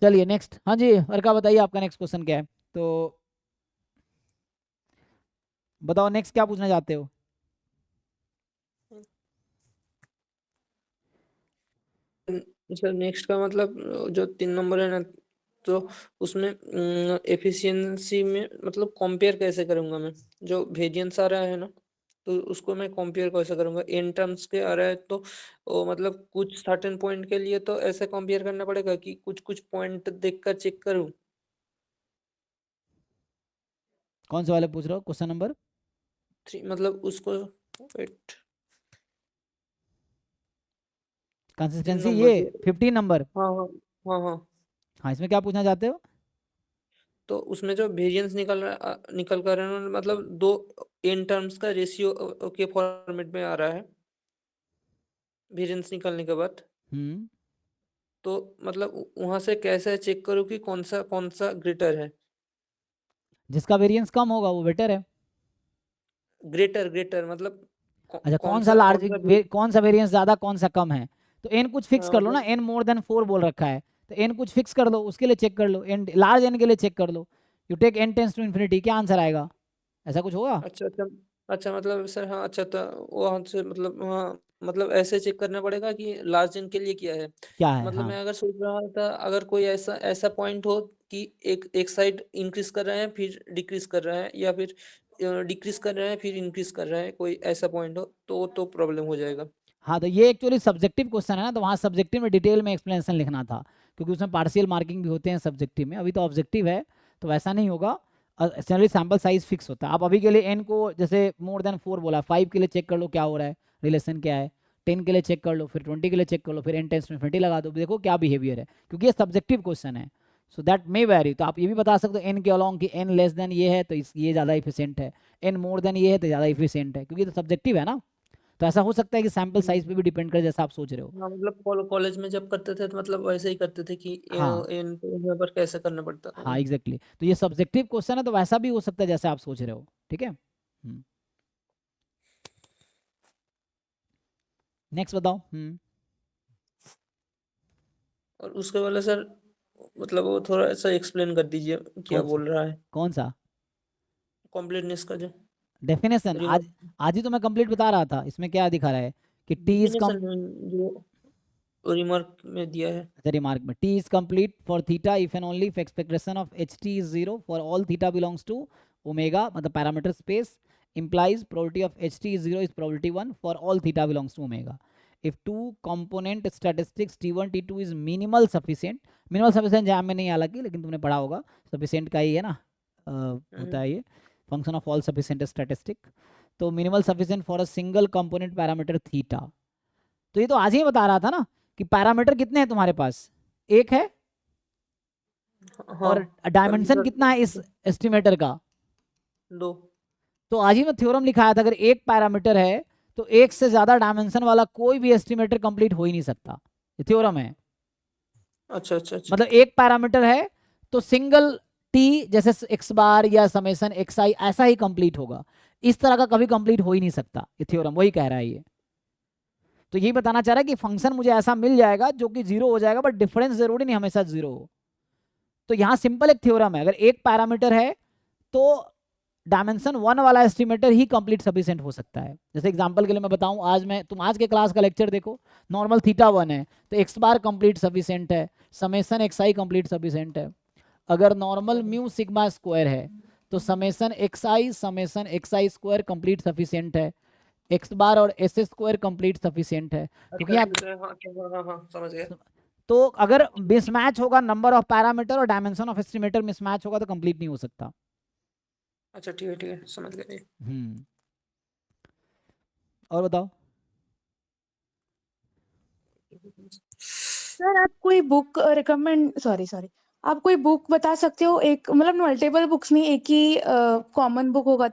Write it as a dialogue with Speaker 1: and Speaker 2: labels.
Speaker 1: चलिए नेक्स्ट। हाँ जी अर्का बताइए आपका नेक्स्ट क्वेश्चन क्या है। तो बताओ नेक्स्ट क्या पूछना चाहते हो।
Speaker 2: सर नेक्स्ट का मतलब जो 3 नंबर है ना, तो उसमें एफिशिएंसी में मतलब कंपेयर कैसे करूंगा मैं? जो वेरिएंस आ रहा है ना, तो उसको मैं कंपेयर कैसे करूंगा? इन टर्म्स के आ रहा है तो मतलब कुछ सर्टेन पॉइंट के लिए तो ऐसे कंपेयर करना पड़ेगा कि कुछ कुछ पॉइंट देखकर चेक करूं।
Speaker 1: कौन से वाले पूछ रहे हो क्वेश्चन नंबर?
Speaker 2: 3 मतलब उसको, वेट, 3
Speaker 1: कंसिस्टेंसी
Speaker 2: नंबर
Speaker 1: ये
Speaker 2: जो,
Speaker 1: 15 नंबर।
Speaker 2: हाँ हाँ हाँ हाँ,
Speaker 1: हाँ इसमें क्या पूछना चाहते हो?
Speaker 2: तो उसमें जो वेरिएंस निकल कर है ना, मतलब दो इन टर्म्स का रेशियो के फॉर्मेट में आ रहा है वेरिएंस निकलने के बाद।
Speaker 1: हम्म।
Speaker 2: तो मतलब वहां से कैसे चेक करूँ कि कौन सा ग्रेटर है?
Speaker 1: जिसका वेरिएंस कम होगा वो बेटर है।
Speaker 2: ग्रेटर ग्रेटर मतलब
Speaker 1: अच्छा कौन सा लार्ज,
Speaker 2: कौन सा
Speaker 1: कौन सा वेरिएंस ज्यादा कौन सा कम है। तो एन कुछ फिक्स कर लो ना,
Speaker 2: मतलब,
Speaker 1: एन मोर देन 4 बोल रखा है। तो एन कुछ फिक्स कर लो, उसके लिए चेक कर लो, एन लार्ज एन के लिए चेक कर लो। You take n tends to infinity, क्या आंसर आएगा? ऐसा कुछ होगा?
Speaker 2: अच्छा अच्छा, अच्छा मतलब सर, हाँ अच्छा, तो वहाँ से मतलब, हाँ मतलब ऐसे चेक करना पड़ेगा कि लार्ज एन के लिए क्या है।
Speaker 1: क्या
Speaker 2: तो
Speaker 1: है
Speaker 2: मतलब
Speaker 1: हाँ।
Speaker 2: मैं अगर सोच रहा था, अगर कोई ऐसा ऐसा पॉइंट हो कि एक एक साइड इंक्रीज कर रहा है फिर डिक्रीज कर रहा है, या फिर डिक्रीज कर रहा है फिर इंक्रीज कर रहा है, कोई ऐसा पॉइंट हो तो प्रॉब्लम हो जाएगा।
Speaker 1: हाँ तो ये एक्चुअली सब्जेक्टिव क्वेश्चन है ना, तो वहाँ सब्जेक्टिव में डिटेल में एक्सप्लेनेशन लिखना था, क्योंकि उसमें पार्शियल मार्किंग भी होते हैं सब्जेक्टिव में। अभी तो ऑब्जेक्टिव है तो वैसा नहीं होगा। जनरली सैम्पल साइज फिक्स होता है। आप अभी के लिए एन को जैसे मोर देन 4 बोला, 5 के लिए चेक कर लो क्या हो रहा है, रिलेशन क्या है। 10 के लिए चेक कर लो, फिर 20 के लिए चेक कर लो, फिर एन टेंस टू इन्फिनिटी लगा दो, देखो क्या बिहेवियर है, क्योंकि ये सब्जेक्टिव क्वेश्चन है। So that may vary. तो आप ये भी बता सकते हो एन के अलॉन्ग कि एन लेस देन ये है तो ये ज़्यादा इफिशियंट है, एन मोर देन ये है तो ज़्यादा इफिशियंट है, क्योंकि ये तो सब्जेक्टिव है ना। तो ऐसा हो सकता है कि सैम्पल साइज पे भी डिपेंड करे, जैसा आप सोच रहे हो।
Speaker 2: हाँ मतलब कॉलेज में जब करते थे तो मतलब वैसे ही करते थे कि
Speaker 1: हाँ
Speaker 2: यहाँ पर कैसे करना पड़ता
Speaker 1: हाँ एग्जैक्टली तो ये सब्जेक्टिव क्वेश्चन है, तो वैसा भी हो सकता है जैसे आप सोच रहे हो। ठीक है। नेक्स्ट बताओ।
Speaker 2: और उसके वाले सर, मतलब वो थोड़ा सा एक्सप्लेन कर दीजिए क्या
Speaker 1: कौन सा?
Speaker 2: बोल रहा है,
Speaker 1: कौन सा?
Speaker 2: कॉम्प्लीटनेस का जो
Speaker 1: डेफिनेशन आज,
Speaker 2: रिमार्क,
Speaker 1: आज ही तो मैं कंप्लीट बता रहा था। इसमें क्या दिखा रहा है कि टी इज कम,
Speaker 2: डेफिनेशन जो रिमार्क में दिया है।
Speaker 1: रिमार्क में T is complete for theta if and only if expectation of H T is zero for all theta belongs to omega, मतलब parameter space, implies probability of ht is 0 is probability 1 for all theta belongs to omega. If two component statistics t1 t2 is minimal sufficient, minimal sufficient jam में नहीं हालांकि, लेकिन तुमने पढ़ा होगा sufficient का ही है ना, होता है ये function of all sufficient statistic। तो minimal sufficient for a single component parameter theta। तो ये तो आज ही बता रहा था ना कि पैरामीटर कितने हैं तुम्हारे पास, एक है,
Speaker 2: हाँ
Speaker 1: और डायमेंशन
Speaker 2: पर
Speaker 1: कितना है इस एस्टिमेटर का,
Speaker 2: दो।
Speaker 1: तो आज ही मैं थ्योरम लिखाया था, अगर एक पैरामीटर है तो एक से ज्यादा डायमेंशन वाला कोई भी एस्टिमेटर कंप्लीट हो ही नहीं सकता। ये थ्योरम है।
Speaker 2: अच्छा अच्छा अच्छा,
Speaker 1: मतलब एक पैरामीटर है तो सिंगल टी जैसे एक्स बार या समेसन एक्स आई ऐसा ही कंप्लीट होगा, इस तरह का कभी कंप्लीट हो ही नहीं सकता। ये थ्योरम वही कह रहा है ये। तो यही बताना चाह रहा है कि फंक्शन मुझे ऐसा मिल जाएगा जो कि जीरो हो जाएगा, बट डिफरेंस जरूरी नहीं हमेशा जीरो हो। तो यहाँ सिंपल एक थ्योरम है, अगर एक पैरामीटर है तो डायमेंशन 1 वाला एस्टिमेटर ही कंप्लीट सफिशिएंट हो सकता है। जैसे एग्जांपल के लिए मैं बताऊं, आज मैं तुम आज के क्लास का लेक्चर देखो, नॉर्मल थीटा 1 है तो एक्स बार कंप्लीट सफिशिएंट है, समेसन एक्स आई कंप्लीट सफिशिएंट है। अगर नॉर्मल म्यू सिग्मा स्क्वायर है तो समेसन एक्स आई स्क्वायर कंप्लीट सफिशिएंट है, एक्स बार और एस स्क्वायर कंप्लीट सफिशिएंट है, क्योंकि
Speaker 2: अच्छा
Speaker 1: यहाँ
Speaker 2: जैसे, हाँ अच्छा, हाँ हाँ हाँ समझ गया।
Speaker 1: तो अगर मिसमैच होगा नंबर ऑफ पैरामीटर और डायमेंशन ऑफ एस्टिमेटर मिसमैच होगा तो कंप्लीट नहीं हो सकता।
Speaker 2: अच्छा ठीक है समझ गया।
Speaker 1: हम्म। और बताओ।
Speaker 3: सर आप कोई बुक रिकमेंड, सॉरी सॉरी, आप कोई बुक बता सकते हो? एक मतलब मल्टीपल बुक्स नहीं, एक ही कॉमन बुक होगा